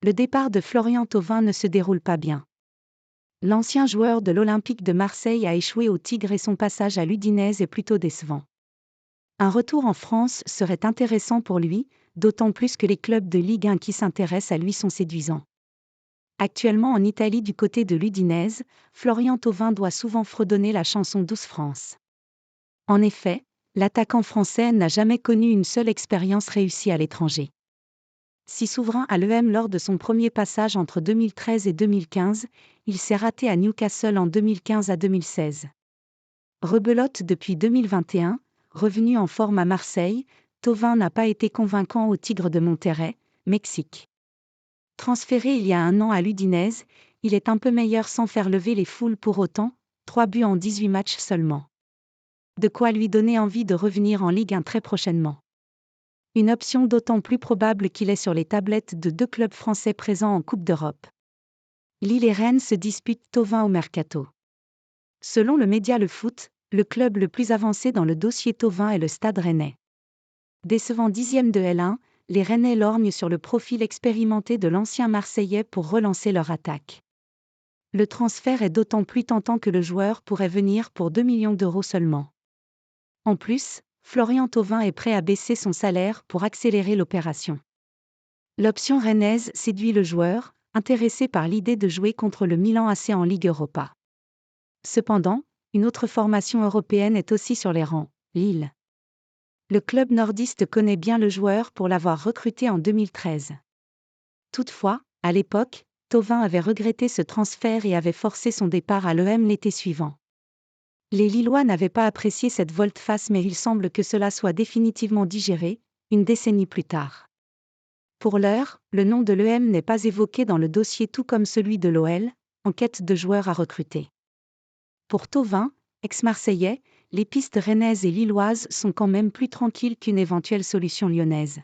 Le départ de Florian Thauvin ne se déroule pas bien. L'ancien joueur de l'Olympique de Marseille a échoué au Tigre et son passage à l'Udinese est plutôt décevant. Un retour en France serait intéressant pour lui, d'autant plus que les clubs de Ligue 1 qui s'intéressent à lui sont séduisants. Actuellement en Italie du côté de l'Udinese, Florian Thauvin doit souvent fredonner la chanson Douce France. En effet, l'attaquant français n'a jamais connu une seule expérience réussie à l'étranger. Si souverain à l'EM lors de son premier passage entre 2013 et 2015, il s'est raté à Newcastle en 2015 à 2016. Rebelote depuis 2021, revenu en forme à Marseille, Thauvin n'a pas été convaincant au Tigre de Monterrey, Mexique. Transféré il y a un an à l'Udinese, il est un peu meilleur sans faire lever les foules pour autant, 3 buts en 18 matchs seulement. De quoi lui donner envie de revenir en Ligue 1 très prochainement. Une option d'autant plus probable qu'il est sur les tablettes de 2 clubs français présents en Coupe d'Europe. Lille et Rennes se disputent Thauvin au mercato. Selon le média Le Foot, le club le plus avancé dans le dossier Thauvin est le Stade Rennais. Décevant 10e de L1, les Rennais lorgnent sur le profil expérimenté de l'ancien Marseillais pour relancer leur attaque. Le transfert est d'autant plus tentant que le joueur pourrait venir pour 2 millions d'euros seulement. En plus, Florian Thauvin est prêt à baisser son salaire pour accélérer l'opération. L'option rennaise séduit le joueur, intéressé par l'idée de jouer contre le Milan AC en Ligue Europa. Cependant, une autre formation européenne est aussi sur les rangs, Lille. Le club nordiste connaît bien le joueur pour l'avoir recruté en 2013. Toutefois, à l'époque, Thauvin avait regretté ce transfert et avait forcé son départ à l'EM l'été suivant. Les Lillois n'avaient pas apprécié cette volte-face mais il semble que cela soit définitivement digéré, une décennie plus tard. Pour l'heure, le nom de l'EM n'est pas évoqué dans le dossier tout comme celui de l'OL, en quête de joueurs à recruter. Pour Thauvin, ex-marseillais, les pistes rennaises et lilloises sont quand même plus tranquilles qu'une éventuelle solution lyonnaise.